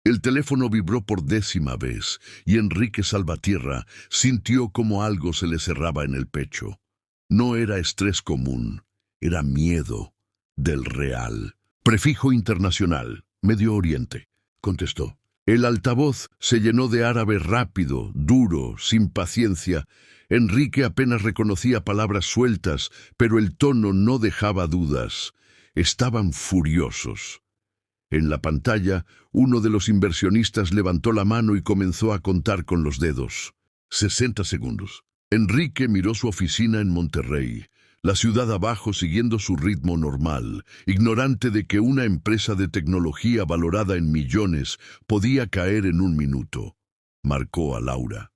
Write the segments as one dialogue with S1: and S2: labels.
S1: El teléfono vibró por 10ª vez y Enrique Salvatierra sintió como algo se le cerraba en el pecho. No era estrés común, era miedo del real. Prefijo internacional, Medio Oriente, contestó. El altavoz se llenó de árabe rápido, duro, sin paciencia. Enrique apenas reconocía palabras sueltas, pero el tono no dejaba dudas. Estaban furiosos. En la pantalla, uno de los inversionistas levantó la mano y comenzó a contar con los dedos. 60 segundos. Enrique miró su oficina en Monterrey, la ciudad abajo siguiendo su ritmo normal, ignorante de que una empresa de tecnología valorada en millones podía caer en un minuto. Marcó a Laura.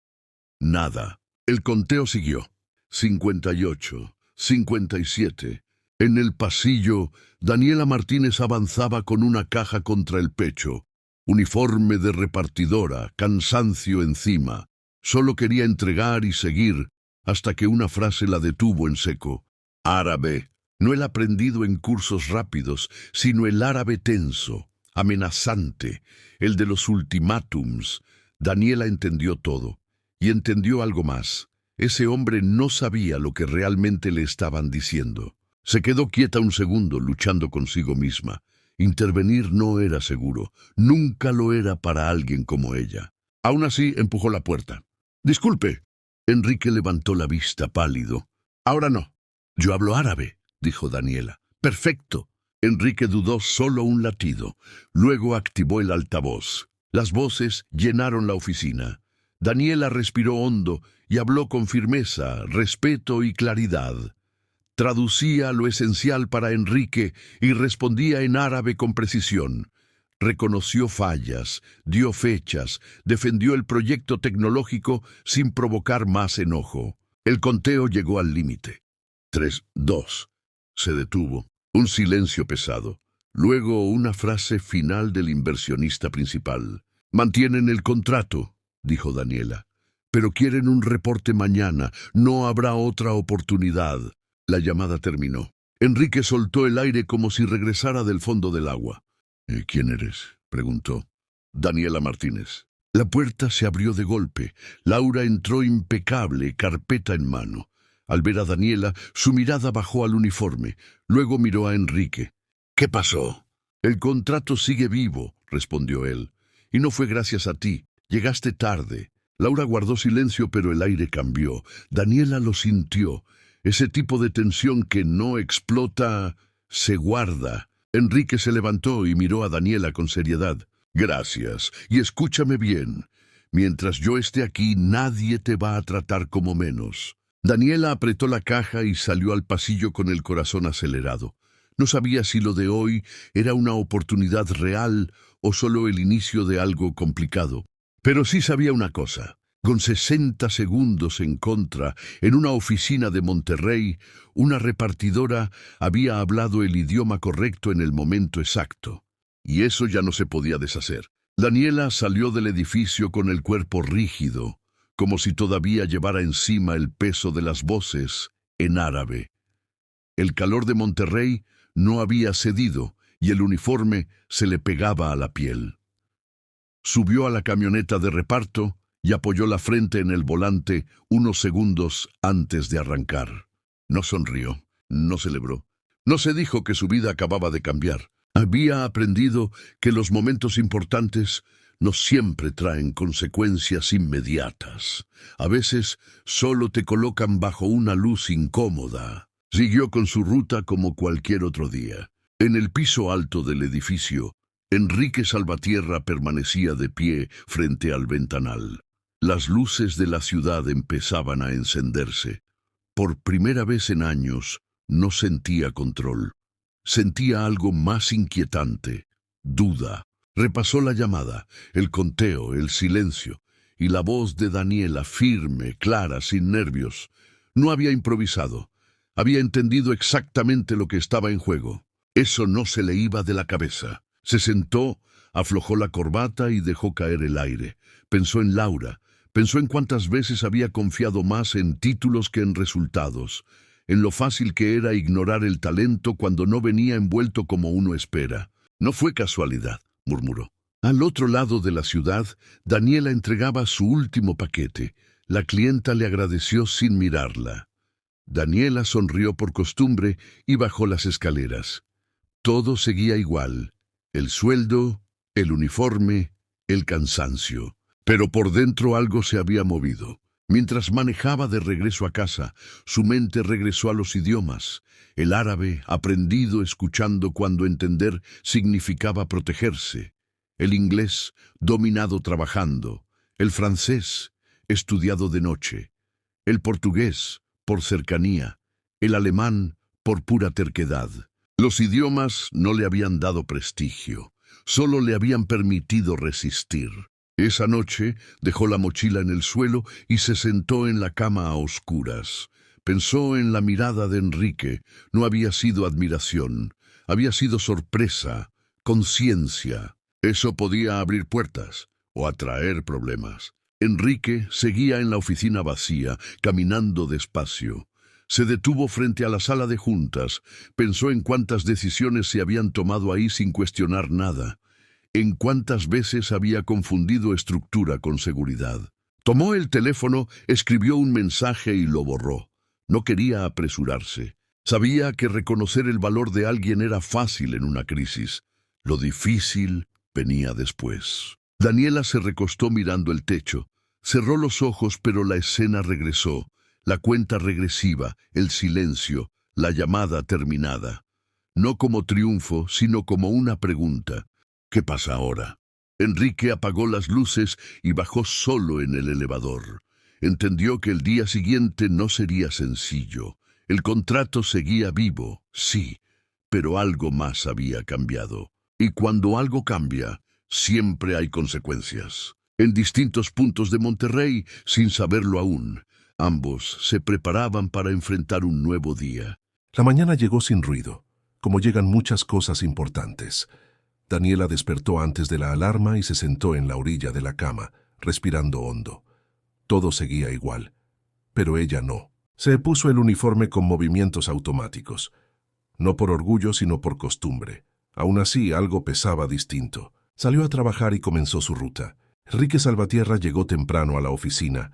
S1: Nada. El conteo siguió. 58, 57. En el pasillo, Daniela Martínez avanzaba con una caja contra el pecho. Uniforme de repartidora, cansancio encima. Solo quería entregar y seguir, hasta que una frase la detuvo en seco. Árabe. No el aprendido en cursos rápidos, sino el árabe tenso, amenazante, el de los ultimátums. Daniela entendió todo. Y entendió algo más. Ese hombre no sabía lo que realmente le estaban diciendo. Se quedó quieta un segundo, luchando consigo misma. Intervenir no era seguro. Nunca lo era para alguien como ella. Aún así, empujó la puerta. «Disculpe». Enrique levantó la vista pálido. «Ahora no». «Yo hablo árabe», dijo Daniela. «Perfecto». Enrique dudó solo un latido. Luego activó el altavoz. Las voces llenaron la oficina. Daniela respiró hondo y habló con firmeza, respeto y claridad. Traducía lo esencial para Enrique y respondía en árabe con precisión. Reconoció fallas, dio fechas, defendió el proyecto tecnológico sin provocar más enojo. El conteo llegó al límite. 3, 2. Se detuvo. Un silencio pesado. Luego una frase final del inversionista principal. «Mantienen el contrato», dijo Daniela. «Pero quieren un reporte mañana. No habrá otra oportunidad». La llamada terminó. Enrique soltó el aire como si regresara del fondo del agua. «¿Quién eres?», preguntó. «Daniela Martínez». La puerta se abrió de golpe. Laura entró impecable, carpeta en mano. Al ver a Daniela, su mirada bajó al uniforme. Luego miró a Enrique. «¿Qué pasó?» «El contrato sigue vivo», respondió él. «Y no fue gracias a ti. Llegaste tarde». Laura guardó silencio, pero el aire cambió. Daniela lo sintió. Ese tipo de tensión que no explota, se guarda. Enrique se levantó y miró a Daniela con seriedad. «Gracias, y escúchame bien. Mientras yo esté aquí, nadie te va a tratar como menos». Daniela apretó la caja y salió al pasillo con el corazón acelerado. No sabía si lo de hoy era una oportunidad real o solo el inicio de algo complicado. Pero sí sabía una cosa. Con 60 segundos en contra, en una oficina de Monterrey, una repartidora había hablado el idioma correcto en el momento exacto. Y eso ya no se podía deshacer. Daniela salió del edificio con el cuerpo rígido, como si todavía llevara encima el peso de las voces en árabe. El calor de Monterrey no había cedido y el uniforme se le pegaba a la piel. Subió a la camioneta de reparto y apoyó la frente en el volante unos segundos antes de arrancar. No sonrió, no celebró. No se dijo que su vida acababa de cambiar. Había aprendido que los momentos importantes no siempre traen consecuencias inmediatas. A veces solo te colocan bajo una luz incómoda. Siguió con su ruta como cualquier otro día. En el piso alto del edificio, Enrique Salvatierra permanecía de pie frente al ventanal. Las luces de la ciudad empezaban a encenderse. Por primera vez en años, no sentía control. Sentía algo más inquietante, duda. Repasó la llamada, el conteo, el silencio, y la voz de Daniela, firme, clara, sin nervios. No había improvisado. Había entendido exactamente lo que estaba en juego. Eso no se le iba de la cabeza. Se sentó, aflojó la corbata y dejó caer el aire. Pensó en Laura. Pensó en cuántas veces había confiado más en títulos que en resultados, en lo fácil que era ignorar el talento cuando no venía envuelto como uno espera. «No fue casualidad», murmuró. Al otro lado de la ciudad, Daniela entregaba su último paquete. La clienta le agradeció sin mirarla. Daniela sonrió por costumbre y bajó las escaleras. Todo seguía igual: el sueldo, el uniforme, el cansancio. Pero por dentro algo se había movido. Mientras manejaba de regreso a casa, su mente regresó a los idiomas. El árabe, aprendido escuchando cuando entender significaba protegerse. El inglés, dominado trabajando. El francés, estudiado de noche. El portugués, por cercanía. El alemán, por pura terquedad. Los idiomas no le habían dado prestigio, solo le habían permitido resistir. Esa noche dejó la mochila en el suelo y se sentó en la cama a oscuras. Pensó en la mirada de Enrique. No había sido admiración, había sido sorpresa, conciencia. Eso podía abrir puertas o atraer problemas. Enrique seguía en la oficina vacía, caminando despacio. Se detuvo frente a la sala de juntas, pensó en cuántas decisiones se habían tomado ahí sin cuestionar nada, en cuántas veces había confundido estructura con seguridad. Tomó el teléfono, escribió un mensaje y lo borró. No quería apresurarse. Sabía que reconocer el valor de alguien era fácil en una crisis. Lo difícil venía después. Daniela se recostó mirando el techo. Cerró los ojos, pero la escena regresó. La cuenta regresiva, el silencio, la llamada terminada. No como triunfo, sino como una pregunta. ¿Qué pasa ahora? Enrique apagó las luces y bajó solo en el elevador. Entendió que el día siguiente no sería sencillo. El contrato seguía vivo, sí, pero algo más había cambiado. Y cuando algo cambia, siempre hay consecuencias. En distintos puntos de Monterrey, sin saberlo aún, ambos se preparaban para enfrentar un nuevo día.
S2: La mañana llegó sin ruido, como llegan muchas cosas importantes. Daniela despertó antes de la alarma y se sentó en la orilla de la cama, respirando hondo. Todo seguía igual, pero ella no. Se puso el uniforme con movimientos automáticos. No por orgullo, sino por costumbre. Aún así, algo pesaba distinto. Salió a trabajar y comenzó su ruta. Enrique Salvatierra llegó temprano a la oficina.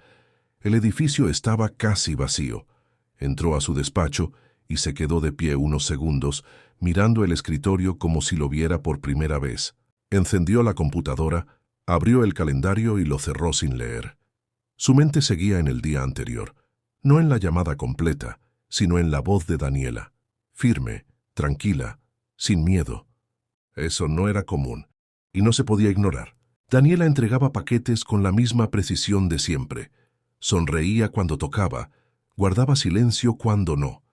S2: El edificio estaba casi vacío. Entró a su despacho y se quedó de pie unos segundos, mirando el escritorio como si lo viera por primera vez. Encendió la computadora, abrió el calendario y lo cerró sin leer. Su mente seguía en el día anterior, no en la llamada completa, sino en la voz de Daniela, firme, tranquila, sin miedo. Eso no era común, y no se podía ignorar. Daniela entregaba paquetes con la misma precisión de siempre. Sonreía cuando tocaba, guardaba silencio cuando no.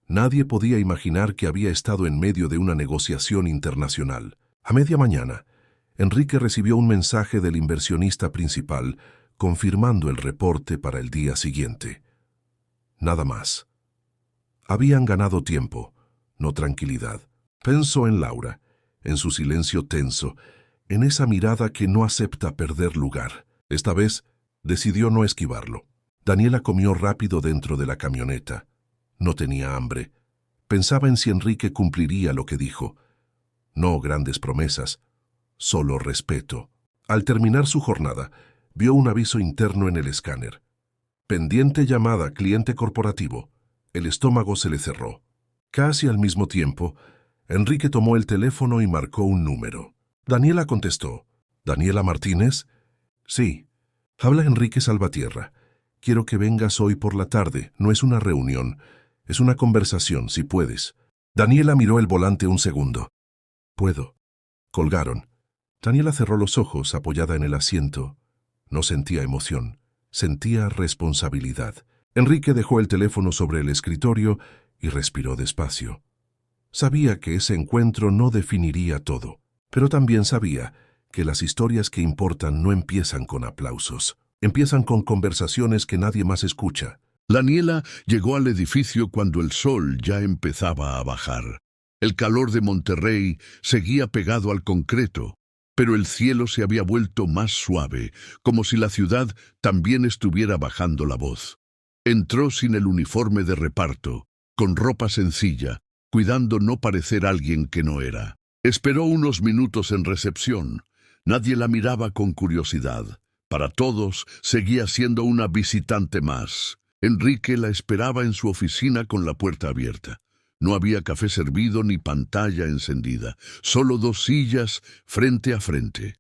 S2: Nadie podía imaginar que había estado en medio de una negociación internacional. A media mañana, Enrique recibió un mensaje del inversionista principal confirmando el reporte para el día siguiente. Nada más. Habían ganado tiempo, no tranquilidad. Pensó en Laura, en su silencio tenso, en esa mirada que no acepta perder lugar. Esta vez, decidió no esquivarlo. Daniela comió rápido dentro de la camioneta. No tenía hambre. Pensaba en si Enrique cumpliría lo que dijo. No grandes promesas, solo respeto. Al terminar su jornada, vio un aviso interno en el escáner. Pendiente llamada cliente corporativo. El estómago se le cerró. Casi al mismo tiempo, Enrique tomó el teléfono y marcó un número. Daniela contestó. ¿Daniela Martínez? Sí. Habla Enrique Salvatierra. Quiero que vengas hoy por la tarde. No es una reunión. Es una conversación, si puedes. Daniela miró el volante un segundo. Puedo. Colgaron. Daniela cerró los ojos, apoyada en el asiento. No sentía emoción. Sentía responsabilidad. Enrique dejó el teléfono sobre el escritorio y respiró despacio. Sabía que ese encuentro no definiría todo, pero también sabía que las historias que importan no empiezan con aplausos. Empiezan con conversaciones que nadie más escucha.
S1: Daniela llegó al edificio cuando el sol ya empezaba a bajar. El calor de Monterrey seguía pegado al concreto, pero el cielo se había vuelto más suave, como si la ciudad también estuviera bajando la voz. Entró sin el uniforme de reparto, con ropa sencilla, cuidando no parecer alguien que no era. Esperó unos minutos en recepción. Nadie la miraba con curiosidad. Para todos, seguía siendo una visitante más. Enrique la esperaba en su oficina con la puerta abierta. No había café servido ni pantalla encendida, solo 2 sillas frente a frente.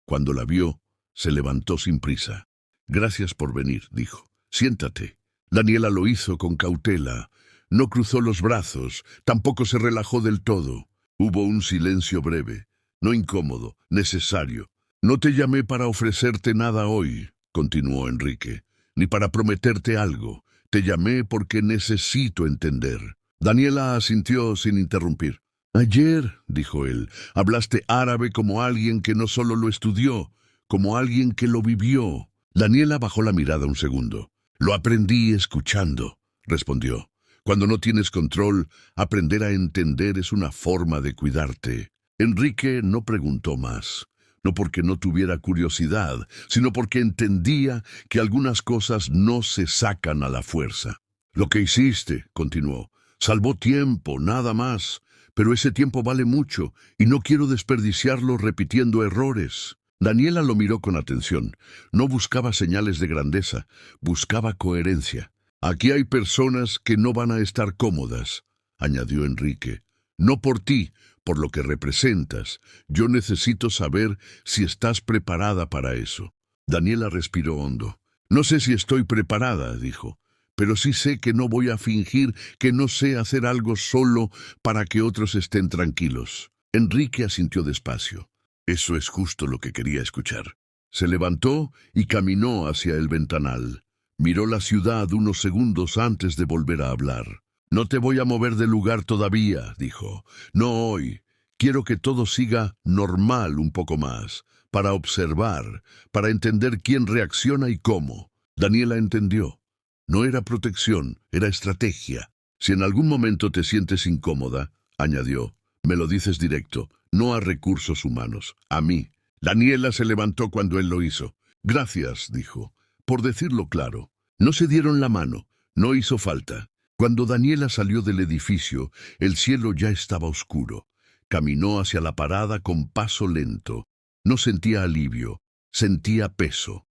S1: Cuando la vio, se levantó sin prisa. «Gracias por venir», dijo. «Siéntate». Daniela lo hizo con cautela. No cruzó los brazos, tampoco se relajó del todo. Hubo un silencio breve, no incómodo, necesario. «No te llamé para ofrecerte nada hoy», continuó Enrique, «ni para prometerte algo. Te llamé porque necesito entender». Daniela asintió sin interrumpir. «Ayer», dijo él, «hablaste árabe como alguien que no solo lo estudió, como alguien que lo vivió». Daniela bajó la mirada un segundo. «Lo aprendí escuchando», respondió. «Cuando no tienes control, aprender a entender es una forma de cuidarte». Enrique no preguntó más. No porque no tuviera curiosidad, sino porque entendía que algunas cosas no se sacan a la fuerza. «Lo que hiciste», continuó, «salvó tiempo, nada más. Pero ese tiempo vale mucho, y no quiero desperdiciarlo repitiendo errores». Daniela lo miró con atención. No buscaba señales de grandeza, buscaba coherencia. «Aquí hay personas que no van a estar cómodas», añadió Enrique. «No por ti, por lo que representas. Yo necesito saber si estás preparada para eso». Daniela respiró hondo. «No sé si estoy preparada», dijo, «pero sí sé que no voy a fingir que no sé hacer algo solo para que otros estén tranquilos». Enrique asintió despacio. Eso es justo lo que quería escuchar. Se levantó y caminó hacia el ventanal. Miró la ciudad unos segundos antes de volver a hablar. «No te voy a mover del lugar todavía», dijo. «No hoy. Quiero que todo siga normal un poco más, para observar, para entender quién reacciona y cómo». Daniela entendió. No era protección, era estrategia. «Si en algún momento te sientes incómoda», añadió, «me lo dices directo, no a recursos humanos, a mí». Daniela se levantó cuando él lo hizo. «Gracias», dijo, «por decirlo claro». No se dieron la mano, no hizo falta. Cuando Daniela salió del edificio, el cielo ya estaba oscuro. Caminó hacia la parada con paso lento. No sentía alivio, sentía peso.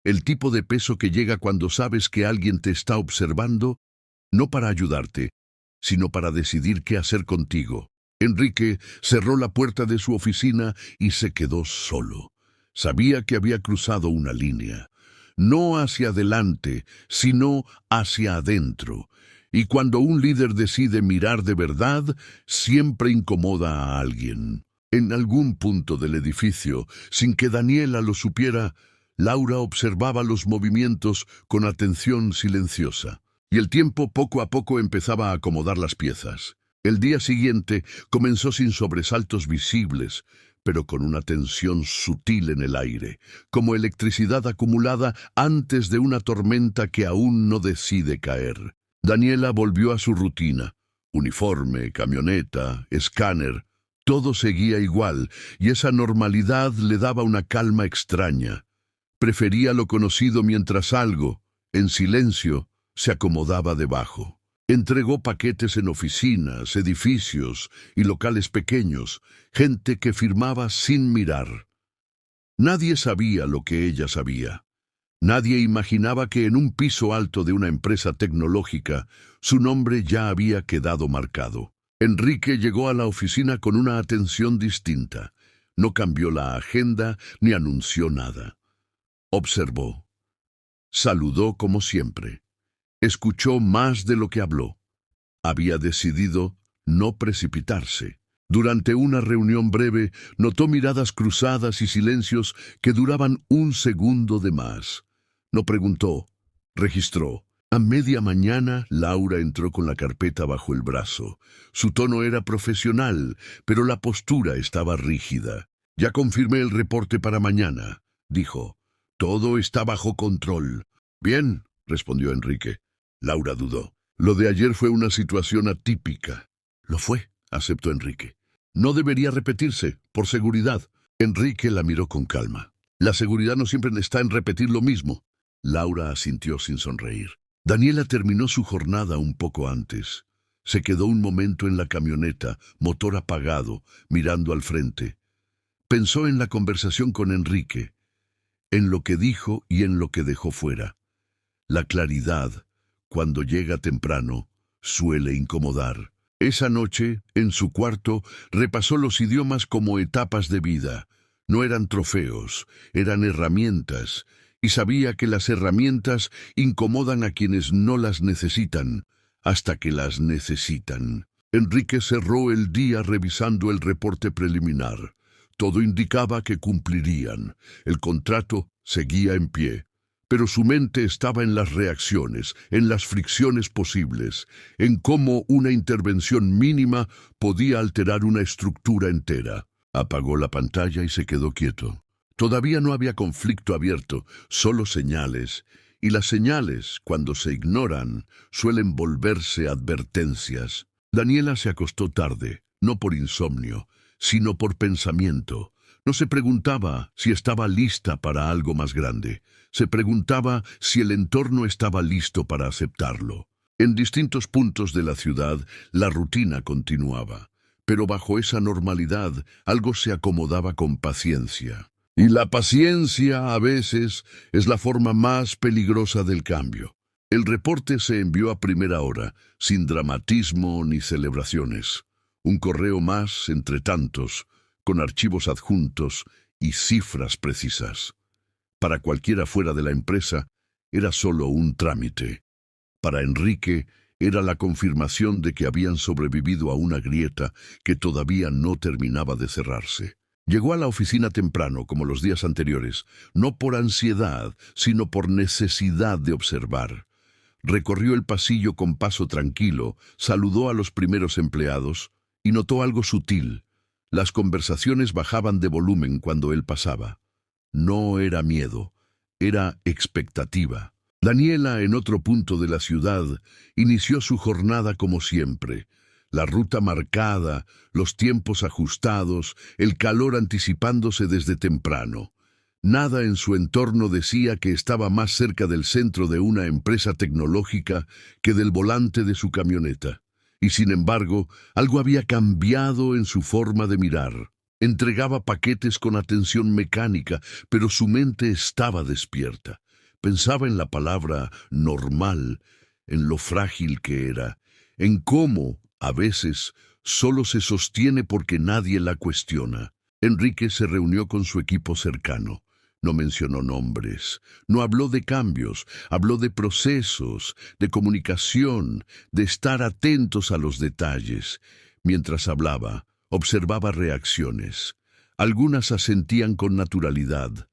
S1: El tipo de peso que llega cuando sabes que alguien te está observando, no para ayudarte, sino para decidir qué hacer contigo. Enrique cerró la puerta de su oficina y se quedó solo. Sabía que había cruzado una línea. No hacia adelante, sino hacia adentro. Y cuando un líder decide mirar de verdad, siempre incomoda a alguien. En algún punto del edificio, sin que Daniela lo supiera, Laura observaba los movimientos con atención silenciosa. Y el tiempo poco a poco empezaba a acomodar las piezas. El día siguiente comenzó sin sobresaltos visibles, pero con una tensión sutil en el aire, como electricidad acumulada antes de una tormenta que aún no decide caer. Daniela volvió a su rutina. Uniforme, camioneta, escáner, todo seguía igual, y esa normalidad le daba una calma extraña. Prefería lo conocido mientras algo, en silencio, se acomodaba debajo. Entregó paquetes en oficinas, edificios y locales pequeños, gente que firmaba sin mirar. Nadie sabía lo que ella sabía. Nadie imaginaba que en un piso alto de una empresa tecnológica su nombre ya había quedado marcado. Enrique llegó a la oficina con una atención distinta. No cambió la agenda ni anunció nada. Observó. Saludó como siempre. Escuchó más de lo que habló. Había decidido no precipitarse. Durante una reunión breve, notó miradas cruzadas y silencios que duraban un segundo de más. No preguntó, registró. A media mañana, Laura entró con la carpeta bajo el brazo. Su tono era profesional, pero la postura estaba rígida. «Ya confirmé el reporte para mañana», dijo. «Todo está bajo control». «Bien», respondió Enrique. Laura dudó. «Lo de ayer fue una situación atípica». «Lo fue», aceptó Enrique. «No debería repetirse, por seguridad». Enrique la miró con calma. «La seguridad no siempre está en repetir lo mismo». Laura asintió sin sonreír. Daniela terminó su jornada un poco antes. Se quedó un momento en la camioneta, motor apagado, mirando al frente. Pensó en la conversación con Enrique, en lo que dijo y en lo que dejó fuera. La claridad, cuando llega temprano, suele incomodar. Esa noche, en su cuarto, repasó los idiomas como etapas de vida. No eran trofeos, eran herramientas, y sabía que las herramientas incomodan a quienes no las necesitan, hasta que las necesitan. Enrique cerró el día revisando el reporte preliminar. Todo indicaba que cumplirían. El contrato seguía en pie. Pero su mente estaba en las reacciones, en las fricciones posibles, en cómo una intervención mínima podía alterar una estructura entera. Apagó la pantalla y se quedó quieto. Todavía no había conflicto abierto, solo señales. Y las señales, cuando se ignoran, suelen volverse advertencias. Daniela se acostó tarde, no por insomnio, sino por pensamiento. No se preguntaba si estaba lista para algo más grande. Se preguntaba si el entorno estaba listo para aceptarlo. En distintos puntos de la ciudad, la rutina continuaba. Pero bajo esa normalidad, algo se acomodaba con paciencia. Y la paciencia, a veces, es la forma más peligrosa del cambio. El reporte se envió a primera hora, sin dramatismo ni celebraciones. Un correo más entre tantos, con archivos adjuntos y cifras precisas. Para cualquiera fuera de la empresa, era solo un trámite. Para Enrique, era la confirmación de que habían sobrevivido a una grieta que todavía no terminaba de cerrarse. Llegó a la oficina temprano, como los días anteriores, no por ansiedad, sino por necesidad de observar. Recorrió el pasillo con paso tranquilo, saludó a los primeros empleados y notó algo sutil. Las conversaciones bajaban de volumen cuando él pasaba. No era miedo, era expectativa. Daniela, en otro punto de la ciudad, inició su jornada como siempre. La ruta marcada, los tiempos ajustados, el calor anticipándose desde temprano. Nada en su entorno decía que estaba más cerca del centro de una empresa tecnológica que del volante de su camioneta. Y sin embargo, algo había cambiado en su forma de mirar. Entregaba paquetes con atención mecánica, pero su mente estaba despierta. Pensaba en la palabra normal, en lo frágil que era, en cómo, a veces, solo se sostiene porque nadie la cuestiona. Enrique se reunió con su equipo cercano. No mencionó nombres, no habló de cambios, habló de procesos, de comunicación, de estar atentos a los detalles. Mientras hablaba, observaba reacciones. Algunas asentían con naturalidad,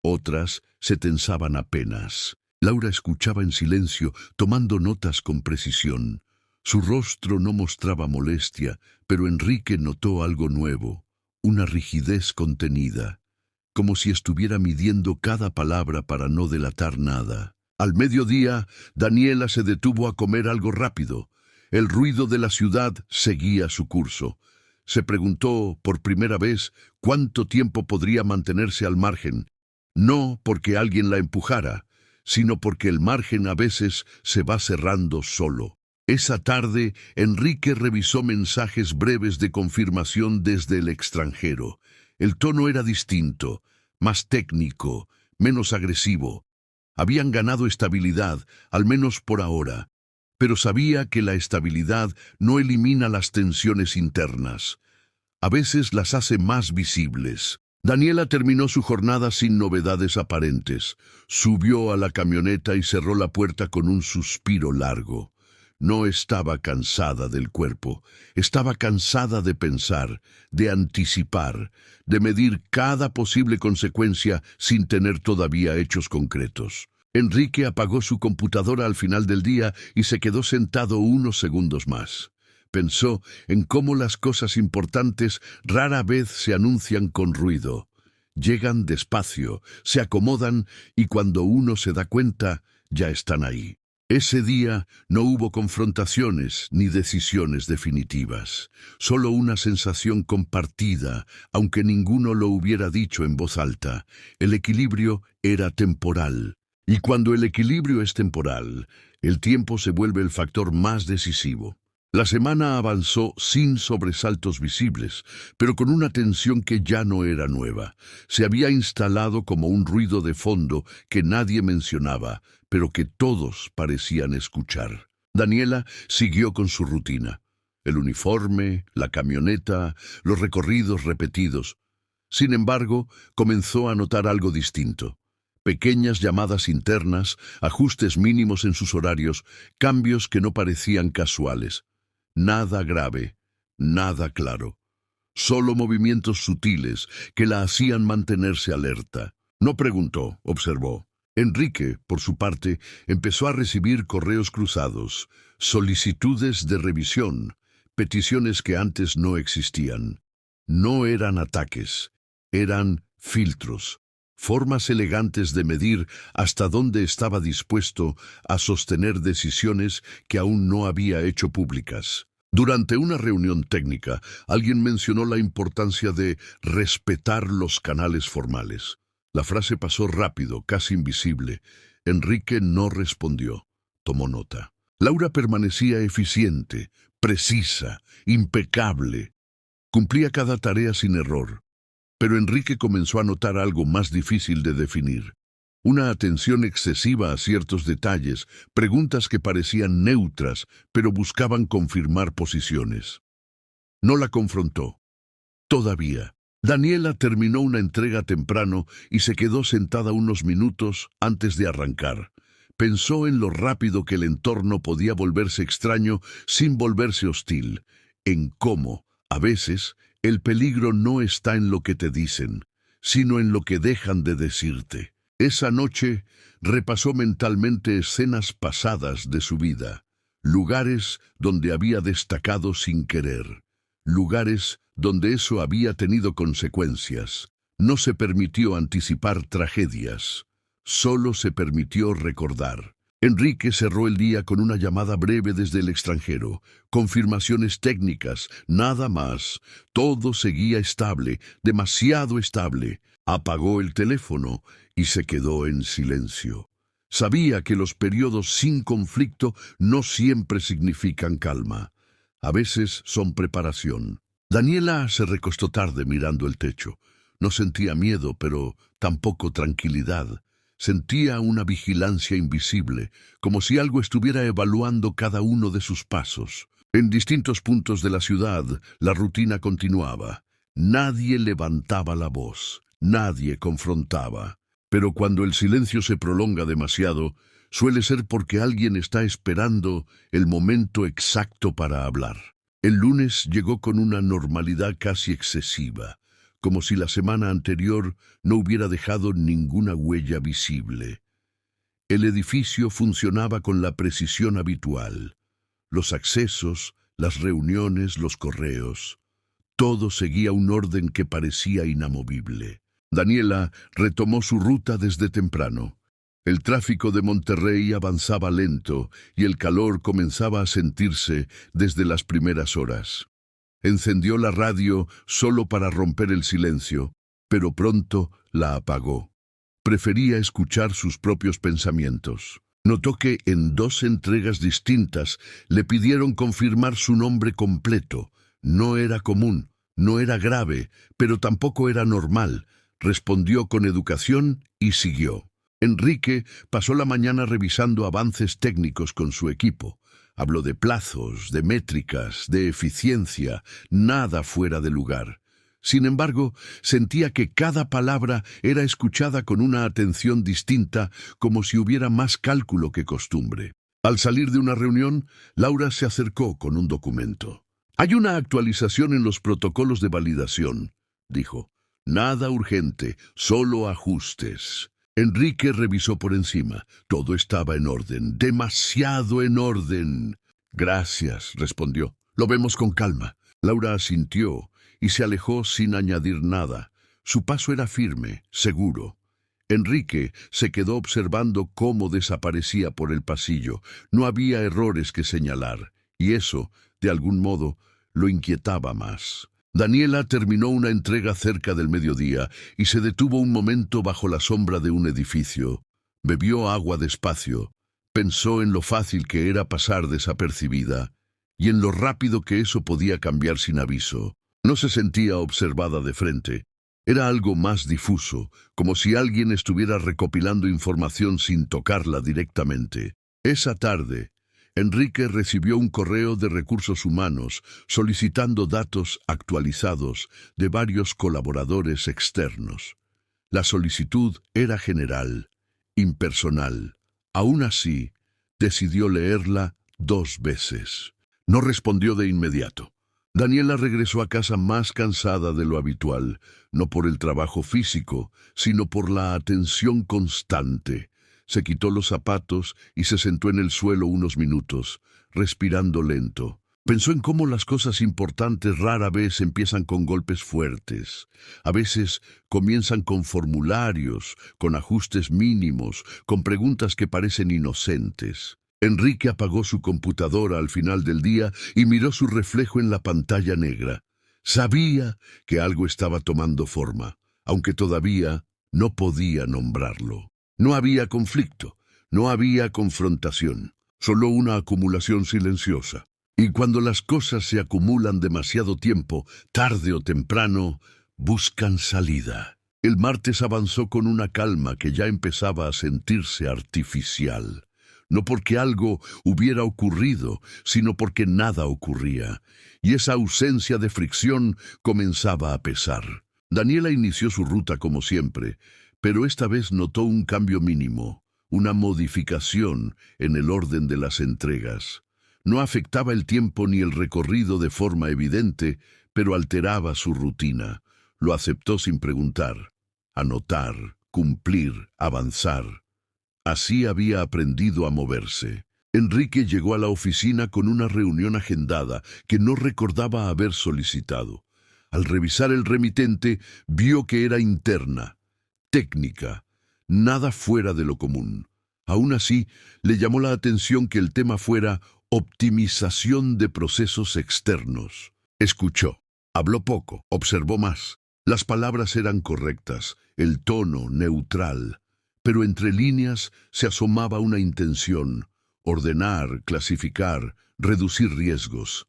S1: otras se tensaban apenas. Laura escuchaba en silencio, tomando notas con precisión. Su rostro no mostraba molestia, pero Enrique notó algo nuevo, una rigidez contenida, como si estuviera midiendo cada palabra para no delatar nada. Al mediodía, Daniela se detuvo a comer algo rápido. El ruido de la ciudad seguía su curso. Se preguntó por primera vez cuánto tiempo podría mantenerse al margen, no porque alguien la empujara, sino porque el margen a veces se va cerrando solo. Esa tarde, Enrique revisó mensajes breves de confirmación desde el extranjero. El tono era distinto, más técnico, menos agresivo. Habían ganado estabilidad, al menos por ahora, pero sabía que la estabilidad no elimina las tensiones internas. A veces las hace más visibles. Daniela terminó su jornada sin novedades aparentes. Subió a la camioneta y cerró la puerta con un suspiro largo. No estaba cansada del cuerpo, estaba cansada de pensar, de anticipar, de medir cada posible consecuencia sin tener todavía hechos concretos. Enrique apagó su computadora al final del día y se quedó sentado unos segundos más. Pensó en cómo las cosas importantes rara vez se anuncian con ruido. Llegan despacio, se acomodan y cuando uno se da cuenta, ya están ahí. Ese día no hubo confrontaciones ni decisiones definitivas, solo una sensación compartida, aunque ninguno lo hubiera dicho en voz alta. El equilibrio era temporal. Y cuando el equilibrio es temporal, el tiempo se vuelve el factor más decisivo. La semana avanzó sin sobresaltos visibles, pero con una tensión que ya no era nueva. Se había instalado como un ruido de fondo que nadie mencionaba, pero que todos parecían escuchar. Daniela siguió con su rutina. El uniforme, la camioneta, los recorridos repetidos. Sin embargo, comenzó a notar algo distinto. Pequeñas llamadas internas, ajustes mínimos en sus horarios, cambios que no parecían casuales. Nada grave, nada claro. Solo movimientos sutiles que la hacían mantenerse alerta. No preguntó, observó. Enrique, por su parte, empezó a recibir correos cruzados, solicitudes de revisión, peticiones que antes no existían. No eran ataques, eran filtros, formas elegantes de medir hasta dónde estaba dispuesto a sostener decisiones que aún no había hecho públicas. Durante una reunión técnica, alguien mencionó la importancia de respetar los canales formales. La frase pasó rápido, casi invisible. Enrique no respondió. Tomó nota. Laura permanecía eficiente, precisa, impecable. Cumplía cada tarea sin error. Pero Enrique comenzó a notar algo más difícil de definir. Una atención excesiva a ciertos detalles, preguntas que parecían neutras, pero buscaban confirmar posiciones. No la confrontó. Todavía. Daniela terminó una entrega temprano y se quedó sentada unos minutos antes de arrancar. Pensó en lo rápido que el entorno podía volverse extraño sin volverse hostil, en cómo, a veces, el peligro no está en lo que te dicen, sino en lo que dejan de decirte. Esa noche repasó mentalmente escenas pasadas de su vida, lugares donde había destacado sin querer, lugares donde eso había tenido consecuencias. No se permitió anticipar tragedias, solo se permitió recordar. Enrique cerró el día con una llamada breve desde el extranjero, confirmaciones técnicas, nada más. Todo seguía estable, demasiado estable. Apagó el teléfono y se quedó en silencio. Sabía que los periodos sin conflicto no siempre significan calma. A veces son preparación. Daniela se recostó tarde mirando el techo. No sentía miedo, pero tampoco tranquilidad. Sentía una vigilancia invisible, como si algo estuviera evaluando cada uno de sus pasos. En distintos puntos de la ciudad, la rutina continuaba. Nadie levantaba la voz, nadie confrontaba. Pero cuando el silencio se prolonga demasiado, suele ser porque alguien está esperando el momento exacto para hablar. El lunes llegó con una normalidad casi excesiva, como si la semana anterior no hubiera dejado ninguna huella visible. El edificio funcionaba con la precisión habitual. Los accesos, las reuniones, los correos. Todo seguía un orden que parecía inamovible. Daniela retomó su ruta desde temprano. El tráfico de Monterrey avanzaba lento y el calor comenzaba a sentirse desde las primeras horas. Encendió la radio solo para romper el silencio, pero pronto la apagó. Prefería escuchar sus propios pensamientos. Notó que en 2 entregas distintas le pidieron confirmar su nombre completo. No era común, no era grave, pero tampoco era normal. Respondió con educación y siguió. Enrique pasó la mañana revisando avances técnicos con su equipo. Habló de plazos, de métricas, de eficiencia, nada fuera de lugar. Sin embargo, sentía que cada palabra era escuchada con una atención distinta, como si hubiera más cálculo que costumbre. Al salir de una reunión, Laura se acercó con un documento. «Hay una actualización en los protocolos de validación», dijo. «Nada urgente, solo ajustes». Enrique revisó por encima. Todo estaba en orden, demasiado en orden. «Gracias», respondió. «Lo vemos con calma». Laura asintió y se alejó sin añadir nada. Su paso era firme, seguro. Enrique se quedó observando cómo desaparecía por el pasillo. No había errores que señalar, y eso, de algún modo, lo inquietaba más. Daniela terminó una entrega cerca del mediodía y se detuvo un momento bajo la sombra de un edificio. Bebió agua despacio. Pensó en lo fácil que era pasar desapercibida. y en lo rápido que eso podía cambiar sin aviso. No se sentía observada de frente. Era algo más difuso, como si alguien estuviera recopilando información sin tocarla directamente. Esa tarde, Enrique recibió un correo de Recursos Humanos solicitando datos actualizados de varios colaboradores externos. La solicitud era general, impersonal. Aún así, decidió leerla 2 veces. No respondió de inmediato. Daniela regresó a casa más cansada de lo habitual, no por el trabajo físico, sino por la atención constante. Se quitó los zapatos y se sentó en el suelo unos minutos, respirando lento. Pensó en cómo las cosas importantes rara vez empiezan con golpes fuertes. A veces comienzan con formularios, con ajustes mínimos, con preguntas que parecen inocentes. Enrique apagó su computadora al final del día y miró su reflejo en la pantalla negra. Sabía que algo estaba tomando forma, aunque todavía no podía nombrarlo. No había conflicto, no había confrontación, solo una acumulación silenciosa. Y cuando las cosas se acumulan demasiado tiempo, tarde o temprano, buscan salida. El martes avanzó con una calma que ya empezaba a sentirse artificial. No porque algo hubiera ocurrido, sino porque nada ocurría, y esa ausencia de fricción comenzaba a pesar. Daniela inició su ruta como siempre, pero esta vez notó un cambio mínimo, una modificación en el orden de las entregas. No afectaba el tiempo ni el recorrido de forma evidente, pero alteraba su rutina. Lo aceptó sin preguntar. Anotar, cumplir, avanzar. Así había aprendido a moverse. Enrique llegó a la oficina con una reunión agendada que no recordaba haber solicitado. Al revisar el remitente, vio que era interna, técnica, nada fuera de lo común. Aún así, le llamó la atención que el tema fuera optimización de procesos externos. Escuchó, habló poco, observó más. Las palabras eran correctas, el tono neutral, pero entre líneas se asomaba una intención: ordenar, clasificar, reducir riesgos.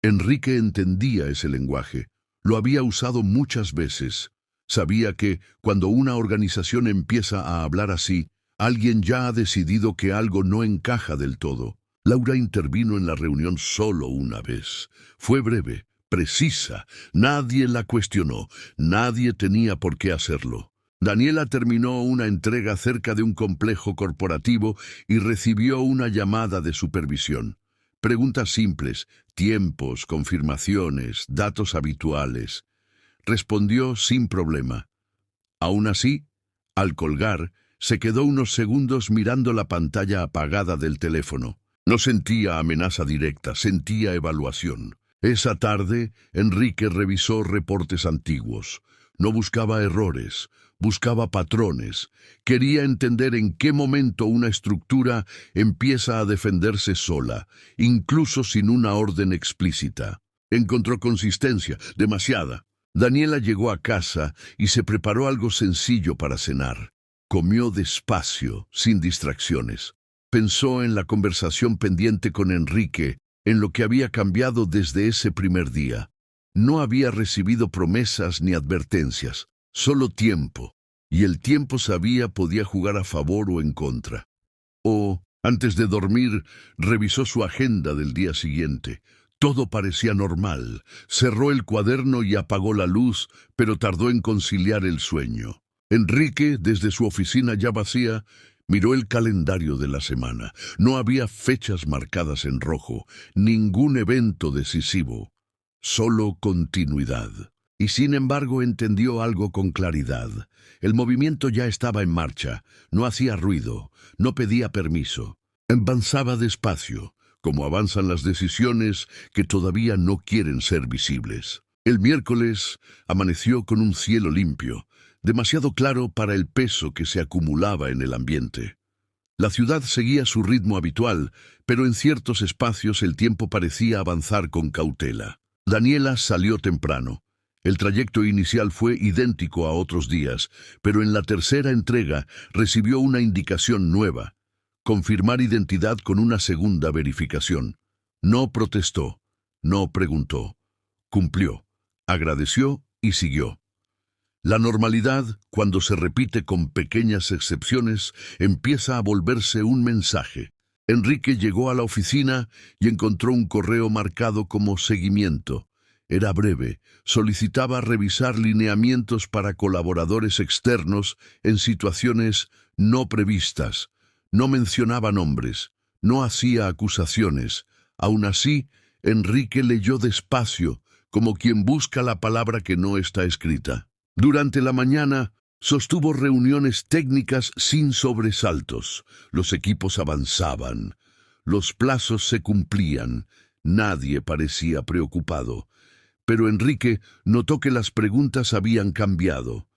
S1: Enrique entendía ese lenguaje, lo había usado muchas veces. Sabía que, cuando una organización empieza a hablar así, alguien ya ha decidido que algo no encaja del todo. Laura intervino en la reunión solo una vez. Fue breve, precisa, nadie la cuestionó, nadie tenía por qué hacerlo. Daniela terminó una entrega cerca de un complejo corporativo y recibió una llamada de supervisión. Preguntas simples, tiempos, confirmaciones, datos habituales. Respondió sin problema. Aún así, al colgar, se quedó unos segundos mirando la pantalla apagada del teléfono. No sentía amenaza directa, sentía evaluación. Esa tarde, Enrique revisó reportes antiguos. No buscaba errores, buscaba patrones. Quería entender en qué momento una estructura empieza a defenderse sola, incluso sin una orden explícita. Encontró consistencia, demasiada. Daniela llegó a casa y se preparó algo sencillo para cenar. Comió despacio, sin distracciones. Pensó en la conversación pendiente con Enrique, en lo que había cambiado desde ese primer día. No había recibido promesas ni advertencias, solo tiempo, y el tiempo sabía podía jugar a favor o en contra. Antes de dormir, revisó su agenda del día siguiente. Todo parecía normal. Cerró el cuaderno y apagó la luz, pero tardó en conciliar el sueño. Enrique, desde su oficina ya vacía, miró el calendario de la semana. No había fechas marcadas en rojo, ningún evento decisivo, solo continuidad. Y sin embargo entendió algo con claridad. El movimiento ya estaba en marcha, no hacía ruido, no pedía permiso. Avanzaba despacio, como avanzan las decisiones que todavía no quieren ser visibles. El miércoles amaneció con un cielo limpio, demasiado claro para el peso que se acumulaba en el ambiente. La ciudad seguía su ritmo habitual, pero en ciertos espacios el tiempo parecía avanzar con cautela. Daniela salió temprano. El trayecto inicial fue idéntico a otros días, pero en la tercera entrega recibió una indicación nueva: confirmar identidad con una segunda verificación. No protestó, no preguntó. Cumplió, agradeció y siguió. La normalidad, cuando se repite con pequeñas excepciones, empieza a volverse un mensaje. Enrique llegó a la oficina y encontró un correo marcado como seguimiento. Era breve, solicitaba revisar lineamientos para colaboradores externos en situaciones no previstas. No mencionaba nombres, no hacía acusaciones. Aún así, Enrique leyó despacio, como quien busca la palabra que no está escrita. Durante la mañana, sostuvo reuniones técnicas sin sobresaltos. Los equipos avanzaban. Los plazos se cumplían. Nadie parecía preocupado. Pero Enrique notó que las preguntas habían cambiado.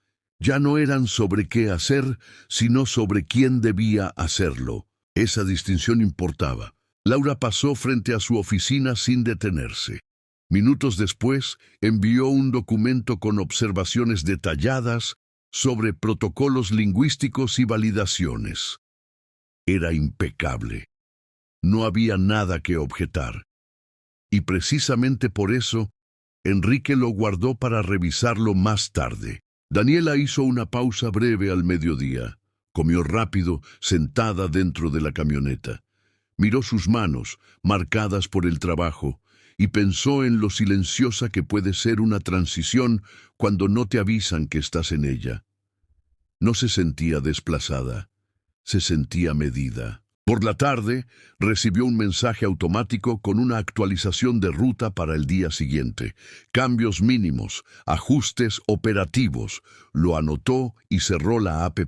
S1: Ya no eran sobre qué hacer, sino sobre quién debía hacerlo. Esa distinción importaba. Laura pasó frente a su oficina sin detenerse. Minutos después, envió un documento con observaciones detalladas sobre protocolos lingüísticos y validaciones. Era impecable. No había nada que objetar. Y precisamente por eso, Enrique lo guardó para revisarlo más tarde. Daniela hizo una pausa breve al mediodía. Comió rápido, sentada dentro de la camioneta. Miró sus manos, marcadas por el trabajo, y pensó en lo silenciosa que puede ser una transición cuando no te avisan que estás en ella. No se sentía desplazada, se sentía medida. Por la tarde, recibió un mensaje automático con una actualización de ruta para el día siguiente. Cambios mínimos, ajustes operativos. Lo anotó y cerró la app.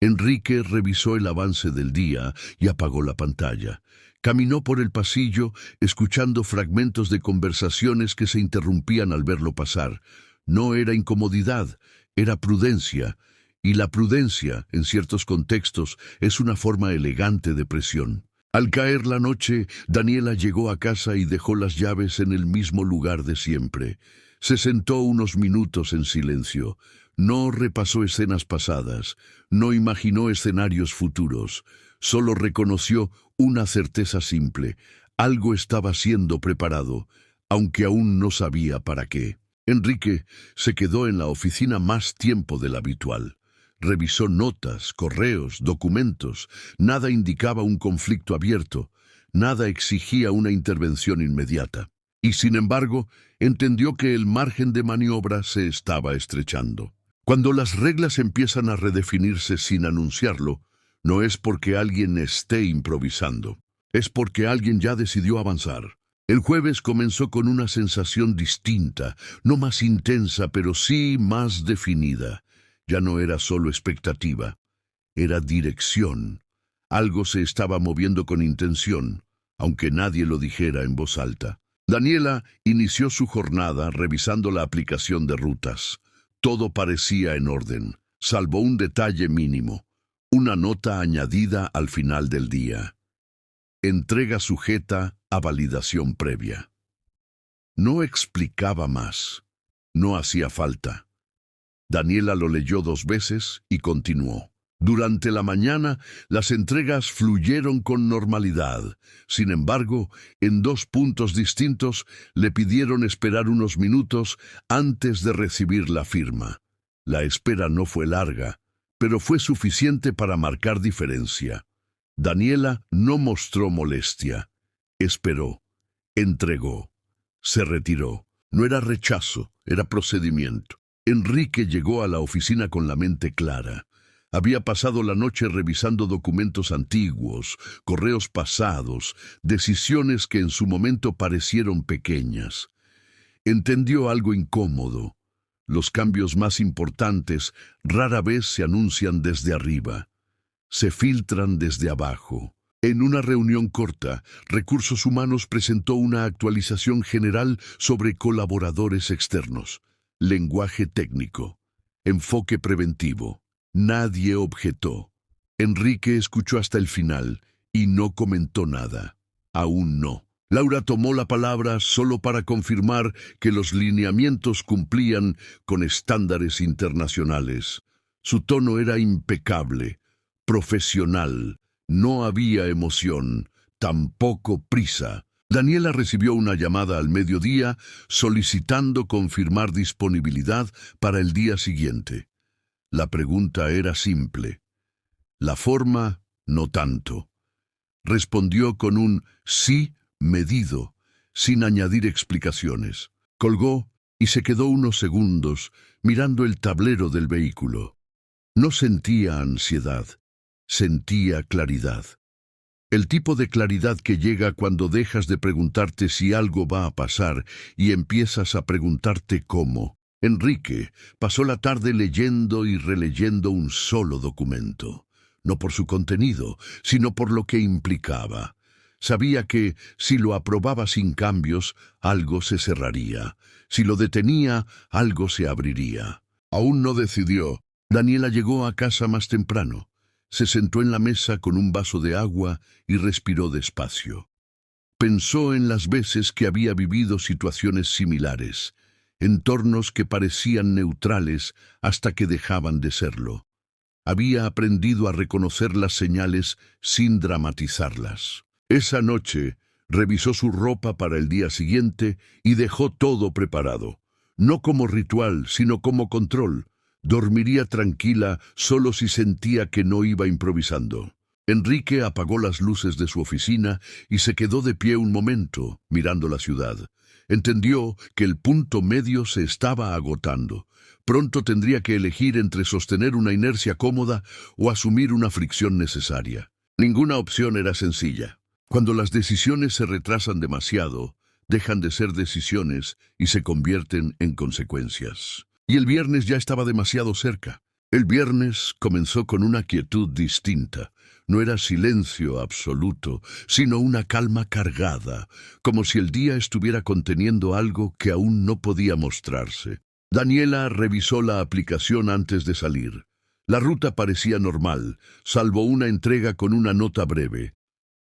S1: Enrique revisó el avance del día y apagó la pantalla. Caminó por el pasillo, escuchando fragmentos de conversaciones que se interrumpían al verlo pasar. No era incomodidad, era prudencia. Y la prudencia, en ciertos contextos, es una forma elegante de presión. Al caer la noche, Daniela llegó a casa y dejó las llaves en el mismo lugar de siempre. Se sentó unos minutos en silencio. No repasó escenas pasadas, no imaginó escenarios futuros. Solo reconoció una certeza simple. Algo estaba siendo preparado, aunque aún no sabía para qué. Enrique se quedó en la oficina más tiempo del habitual. Revisó notas, correos, documentos. Nada indicaba un conflicto abierto. Nada exigía una intervención inmediata. Y sin embargo, entendió que el margen de maniobra se estaba estrechando. Cuando las reglas empiezan a redefinirse sin anunciarlo, no es porque alguien esté improvisando. Es porque alguien ya decidió avanzar. El jueves comenzó con una sensación distinta, no más intensa, pero sí más definida. Ya no era solo expectativa, era dirección. Algo se estaba moviendo con intención, aunque nadie lo dijera en voz alta. Daniela inició su jornada revisando la aplicación de rutas. Todo parecía en orden, salvo un detalle mínimo, una nota añadida al final del día. Entrega sujeta a validación previa. No explicaba más, no hacía falta. Daniela lo leyó 2 veces y continuó. Durante la mañana, las entregas fluyeron con normalidad. Sin embargo, en 2 puntos distintos le pidieron esperar unos minutos antes de recibir la firma. La espera no fue larga, pero fue suficiente para marcar diferencia. Daniela no mostró molestia. Esperó, entregó, se retiró. No era rechazo, era procedimiento. Enrique llegó a la oficina con la mente clara. Había pasado la noche revisando documentos antiguos, correos pasados, decisiones que en su momento parecieron pequeñas. Entendió algo incómodo. Los cambios más importantes rara vez se anuncian desde arriba. Se filtran desde abajo. En una reunión corta, Recursos Humanos presentó una actualización general sobre colaboradores externos. Lenguaje técnico. Enfoque preventivo. Nadie objetó. Enrique escuchó hasta el final y no comentó nada. Aún no. Laura tomó la palabra solo para confirmar que los lineamientos cumplían con estándares internacionales. Su tono era impecable, profesional. No había emoción, tampoco prisa. Daniela recibió una llamada al mediodía solicitando confirmar disponibilidad para el día siguiente. La pregunta era simple. La forma, no tanto. Respondió con un sí medido, sin añadir explicaciones. Colgó y se quedó unos segundos mirando el tablero del vehículo. No sentía ansiedad, sentía claridad. El tipo de claridad que llega cuando dejas de preguntarte si algo va a pasar y empiezas a preguntarte cómo. Enrique pasó la tarde leyendo y releyendo un solo documento, no por su contenido, sino por lo que implicaba. Sabía que, si lo aprobaba sin cambios, algo se cerraría. Si lo detenía, algo se abriría. Aún no decidió. Daniela llegó a casa más temprano. Se sentó en la mesa con un vaso de agua y respiró despacio. Pensó en las veces que había vivido situaciones similares, entornos que parecían neutrales hasta que dejaban de serlo. Había aprendido a reconocer las señales sin dramatizarlas. Esa noche revisó su ropa para el día siguiente y dejó todo preparado. No como ritual, sino como control. Dormiría tranquila solo si sentía que no iba improvisando. Enrique apagó las luces de su oficina y se quedó de pie un momento, mirando la ciudad. Entendió que el punto medio se estaba agotando. Pronto tendría que elegir entre sostener una inercia cómoda o asumir una fricción necesaria. Ninguna opción era sencilla. Cuando las decisiones se retrasan demasiado, dejan de ser decisiones y se convierten en consecuencias. Y el viernes ya estaba demasiado cerca. El viernes comenzó con una quietud distinta. No era silencio absoluto, sino una calma cargada, como si el día estuviera conteniendo algo que aún no podía mostrarse. Daniela revisó la aplicación antes de salir. La ruta parecía normal, salvo una entrega con una nota breve.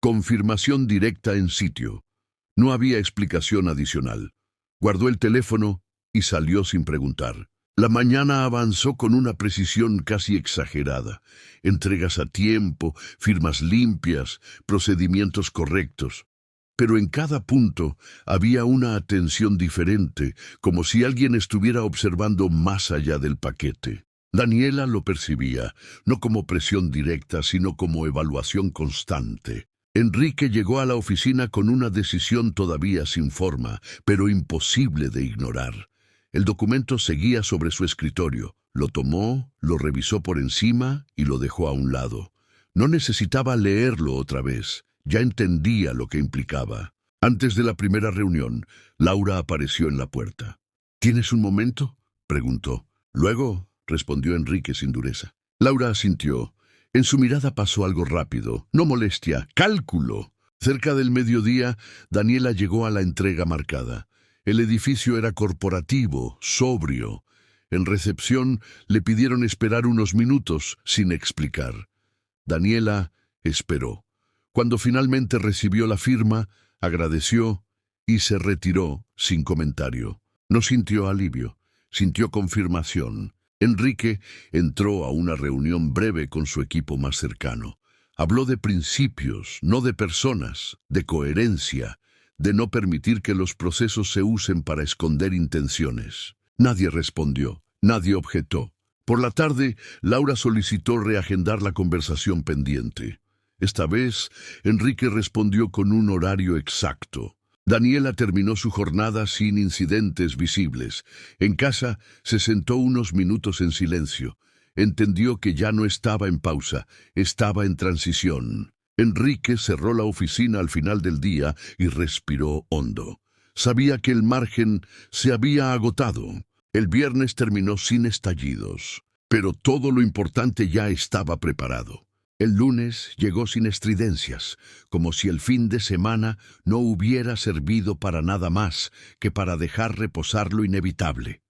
S1: Confirmación directa en sitio. No había explicación adicional. Guardó el teléfono y salió sin preguntar. La mañana avanzó con una precisión casi exagerada. Entregas a tiempo, firmas limpias, procedimientos correctos. Pero en cada punto había una atención diferente, como si alguien estuviera observando más allá del paquete. Daniela lo percibía, no como presión directa, sino como evaluación constante. Enrique llegó a la oficina con una decisión todavía sin forma, pero imposible de ignorar. El documento seguía sobre su escritorio. Lo tomó, lo revisó por encima y lo dejó a un lado. No necesitaba leerlo otra vez. Ya entendía lo que implicaba. Antes de la primera reunión, Laura apareció en la puerta. ¿Tienes un momento?, preguntó. Luego, respondió Enrique sin dureza. Laura asintió. En su mirada pasó algo rápido. No molestia, cálculo. Cerca del mediodía, Daniela llegó a la entrega marcada. El edificio era corporativo, sobrio. En recepción le pidieron esperar unos minutos sin explicar. Daniela esperó. Cuando finalmente recibió la firma, agradeció y se retiró sin comentario. No sintió alivio, sintió confirmación. Enrique entró a una reunión breve con su equipo más cercano. Habló de principios, no de personas, de coherencia, de no permitir que los procesos se usen para esconder intenciones. Nadie respondió, nadie objetó. Por la tarde, Laura solicitó reagendar la conversación pendiente. Esta vez, Enrique respondió con un horario exacto. Daniela terminó su jornada sin incidentes visibles. En casa, se sentó unos minutos en silencio. Entendió que ya no estaba en pausa, estaba en transición. Enrique cerró la oficina al final del día y respiró hondo. Sabía que el margen se había agotado. El viernes terminó sin estallidos, pero todo lo importante ya estaba preparado. El lunes llegó sin estridencias, como si el fin de semana no hubiera servido para nada más que para dejar reposar lo inevitable.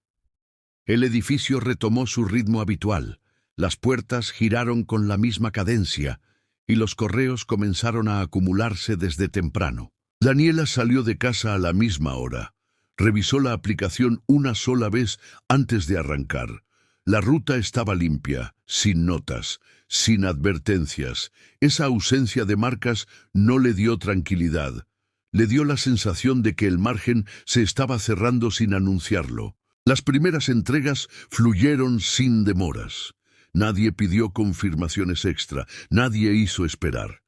S1: El edificio retomó su ritmo habitual. Las puertas giraron con la misma cadencia y los correos comenzaron a acumularse desde temprano. Daniela salió de casa a la misma hora. Revisó la aplicación una sola vez antes de arrancar. La ruta estaba limpia, sin notas, sin advertencias. Esa ausencia de marcas no le dio tranquilidad. Le dio la sensación de que el margen se estaba cerrando sin anunciarlo. Las primeras entregas fluyeron sin demoras. Nadie pidió confirmaciones extra, nadie hizo esperar.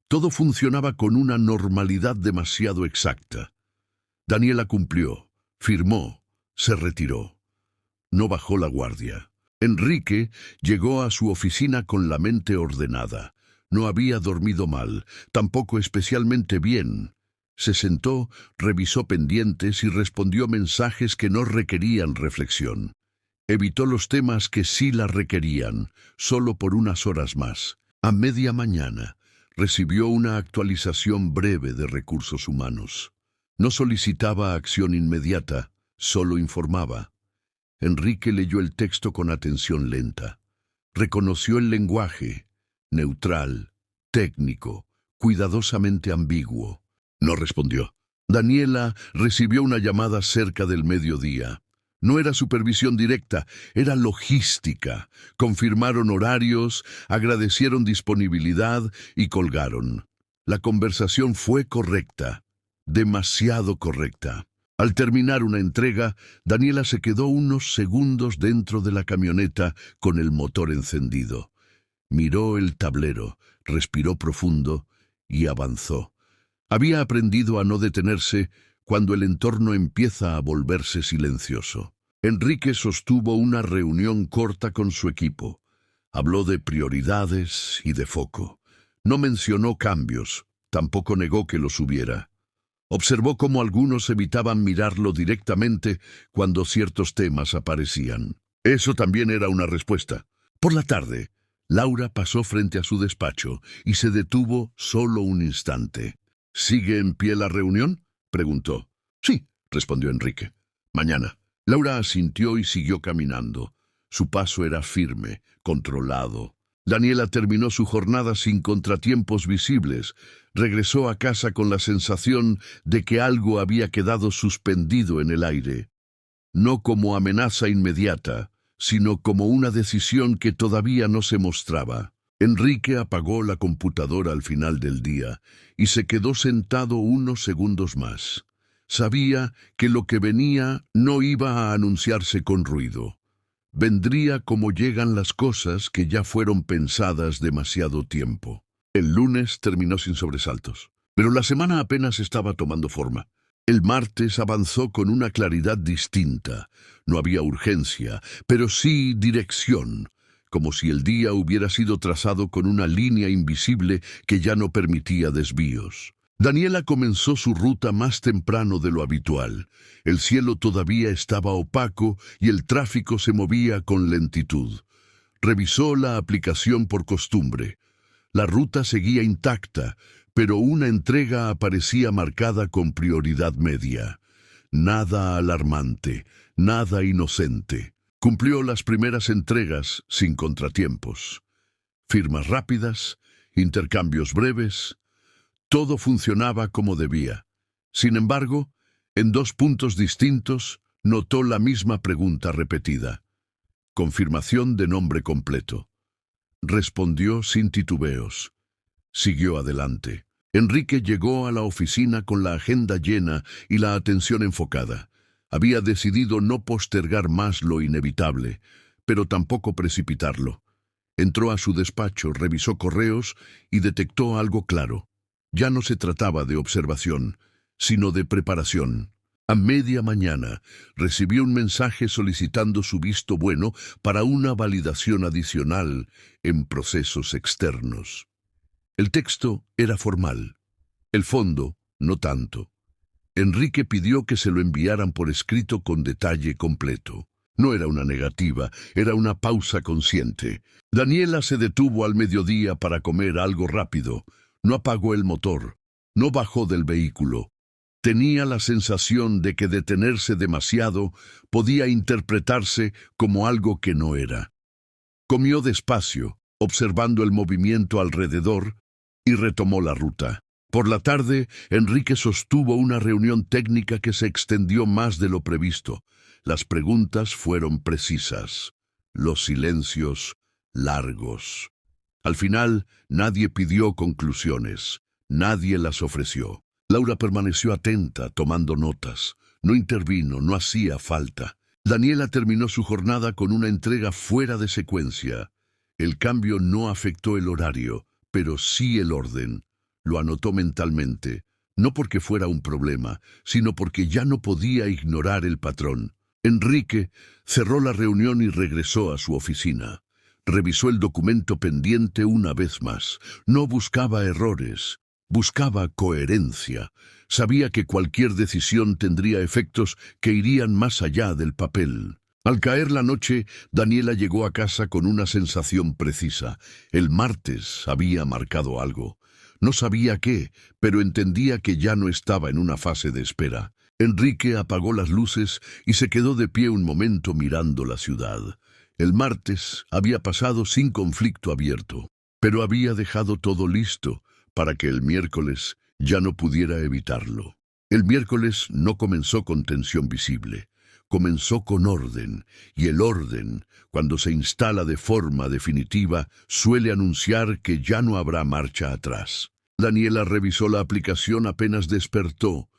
S1: Todo funcionaba con una normalidad demasiado exacta. Daniela cumplió, firmó, se retiró. No bajó la guardia. Enrique llegó a su oficina con la mente ordenada. No había dormido mal, tampoco especialmente bien. Se sentó, revisó pendientes y respondió mensajes que no requerían reflexión. Evitó los temas que sí la requerían, solo por unas horas más. A media mañana, recibió una actualización breve de recursos humanos. No solicitaba acción inmediata, solo informaba. Enrique leyó el texto con atención lenta. Reconoció el lenguaje, neutral, técnico, cuidadosamente ambiguo. No respondió. Daniela recibió una llamada cerca del mediodía. No era supervisión directa, era logística. Confirmaron horarios, agradecieron disponibilidad y colgaron. La conversación fue correcta, demasiado correcta. Al terminar una entrega, Daniela se quedó unos segundos dentro de la camioneta con el motor encendido. Miró el tablero, respiró profundo y avanzó. Había aprendido a no detenerse cuando el entorno empieza a volverse silencioso. Enrique sostuvo una reunión corta con su equipo. Habló de prioridades y de foco. No mencionó cambios, tampoco negó que los hubiera. Observó cómo algunos evitaban mirarlo directamente cuando ciertos temas aparecían. Eso también era una respuesta. Por la tarde, Laura pasó frente a su despacho y se detuvo solo un instante. ¿Sigue en pie la reunión?, preguntó. Sí, respondió Enrique. Mañana. Laura asintió y siguió caminando. Su paso era firme, controlado. Daniela terminó su jornada sin contratiempos visibles. Regresó a casa con la sensación de que algo había quedado suspendido en el aire. No como amenaza inmediata, sino como una decisión que todavía no se mostraba. Enrique apagó la computadora al final del día y se quedó sentado unos segundos más. Sabía que lo que venía no iba a anunciarse con ruido. Vendría como llegan las cosas que ya fueron pensadas demasiado tiempo. El lunes terminó sin sobresaltos, pero la semana apenas estaba tomando forma. El martes avanzó con una claridad distinta. No había urgencia, pero sí dirección, como si el día hubiera sido trazado con una línea invisible que ya no permitía desvíos. Daniela comenzó su ruta más temprano de lo habitual. El cielo todavía estaba opaco y el tráfico se movía con lentitud. Revisó la aplicación por costumbre. La ruta seguía intacta, pero una entrega aparecía marcada con prioridad media. Nada alarmante, nada inocente. Cumplió las primeras entregas sin contratiempos. Firmas rápidas, intercambios breves. Todo funcionaba como debía. Sin embargo, en dos puntos distintos, notó la misma pregunta repetida. Confirmación de nombre completo. Respondió sin titubeos. Siguió adelante. Enrique llegó a la oficina con la agenda llena y la atención enfocada. Había decidido no postergar más lo inevitable, pero tampoco precipitarlo. Entró a su despacho, revisó correos y detectó algo claro. Ya no se trataba de observación, sino de preparación. A media mañana recibió un mensaje solicitando su visto bueno para una validación adicional en procesos externos. El texto era formal, el fondo no tanto. Enrique pidió que se lo enviaran por escrito con detalle completo. No era una negativa, era una pausa consciente. Daniela se detuvo al mediodía para comer algo rápido. No apagó el motor, no bajó del vehículo. Tenía la sensación de que detenerse demasiado podía interpretarse como algo que no era. Comió despacio, observando el movimiento alrededor, y retomó la ruta. Por la tarde, Enrique sostuvo una reunión técnica que se extendió más de lo previsto. Las preguntas fueron precisas, los silencios largos. Al final, nadie pidió conclusiones, nadie las ofreció. Laura permaneció atenta, tomando notas. No intervino, no hacía falta. Daniela terminó su jornada con una entrega fuera de secuencia. El cambio no afectó el horario, pero sí el orden. Lo anotó mentalmente, no porque fuera un problema, sino porque ya no podía ignorar el patrón. Enrique cerró la reunión y regresó a su oficina. Revisó el documento pendiente una vez más. No buscaba errores, buscaba coherencia. Sabía que cualquier decisión tendría efectos que irían más allá del papel. Al caer la noche, Daniela llegó a casa con una sensación precisa. El martes había marcado algo. No sabía qué, pero entendía que ya no estaba en una fase de espera. Enrique apagó las luces y se quedó de pie un momento mirando la ciudad. El martes había pasado sin conflicto abierto, pero había dejado todo listo para que el miércoles ya no pudiera evitarlo. El miércoles no comenzó con tensión visible, comenzó con orden, y el orden, cuando se instala de forma definitiva, suele anunciar que ya no habrá marcha atrás. Daniela revisó la aplicación apenas despertó.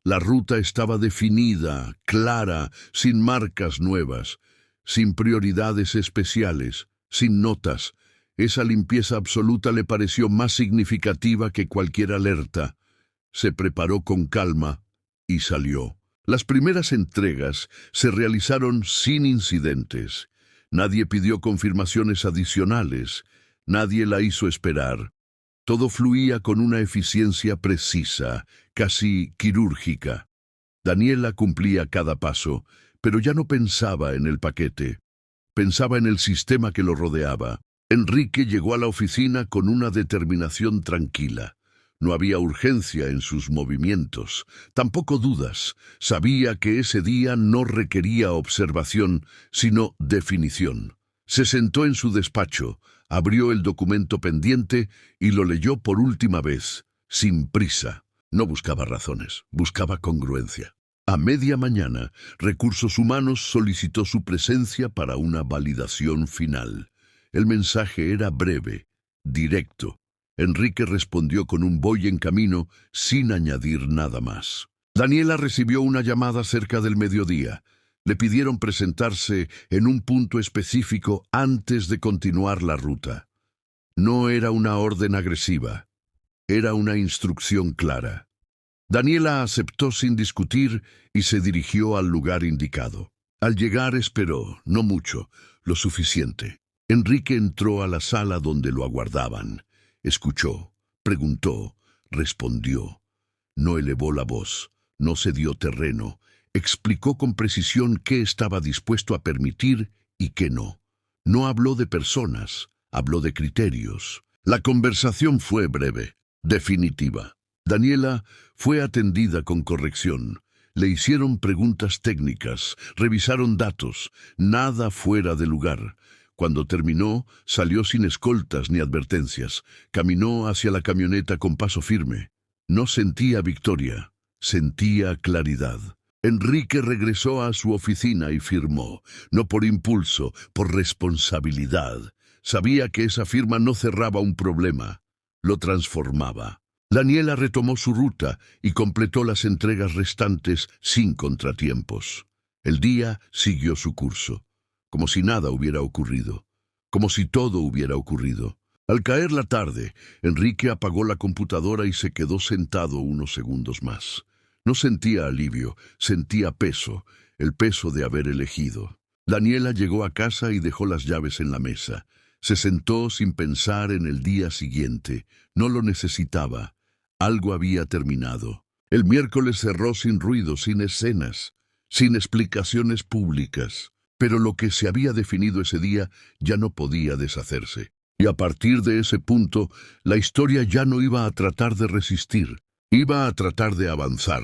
S1: La ruta estaba definida, clara, sin marcas nuevas, sin prioridades especiales, sin notas. Esa limpieza absoluta le pareció más significativa que cualquier alerta. Se preparó con calma y salió. Las primeras entregas se realizaron sin incidentes. Nadie pidió confirmaciones adicionales. Nadie la hizo esperar. Todo fluía con una eficiencia precisa, casi quirúrgica. Daniela cumplía cada paso, pero ya no pensaba en el paquete. Pensaba en el sistema que lo rodeaba. Enrique llegó a la oficina con una determinación tranquila. No había urgencia en sus movimientos, tampoco dudas. Sabía que ese día no requería observación, sino definición. Se sentó en su despacho, abrió el documento pendiente y lo leyó por última vez, sin prisa. No buscaba razones, buscaba congruencia. A media mañana, Recursos Humanos solicitó su presencia para una validación final. El mensaje era breve, directo. Enrique respondió con un voy en camino, sin añadir nada más. Daniela recibió una llamada cerca del mediodía. Le pidieron presentarse en un punto específico antes de continuar la ruta. No era una orden agresiva, era una instrucción clara. Daniela aceptó sin discutir y se dirigió al lugar indicado. Al llegar esperó, no mucho, lo suficiente. Enrique entró a la sala donde lo aguardaban. Escuchó, preguntó, respondió. No elevó la voz, no cedió terreno. Explicó con precisión qué estaba dispuesto a permitir y qué no. No habló de personas, habló de criterios. La conversación fue breve, definitiva. Daniela fue atendida con corrección. Le hicieron preguntas técnicas, revisaron datos, nada fuera de lugar. Cuando terminó, salió sin escoltas ni advertencias. Caminó hacia la camioneta con paso firme. No sentía victoria, sentía claridad. Enrique regresó a su oficina y firmó, no por impulso, por responsabilidad. Sabía que esa firma no cerraba un problema, lo transformaba. Daniela retomó su ruta y completó las entregas restantes sin contratiempos. El día siguió su curso, como si nada hubiera ocurrido, como si todo hubiera ocurrido. Al caer la tarde, Enrique apagó la computadora y se quedó sentado unos segundos más. No sentía alivio, sentía peso, el peso de haber elegido. Daniela llegó a casa y dejó las llaves en la mesa. Se sentó sin pensar en el día siguiente. No lo necesitaba. Algo había terminado. El miércoles cerró sin ruido, sin escenas, sin explicaciones públicas. Pero lo que se había definido ese día ya no podía deshacerse. Y a partir de ese punto, la historia ya no iba a tratar de resistir, iba a tratar de avanzar.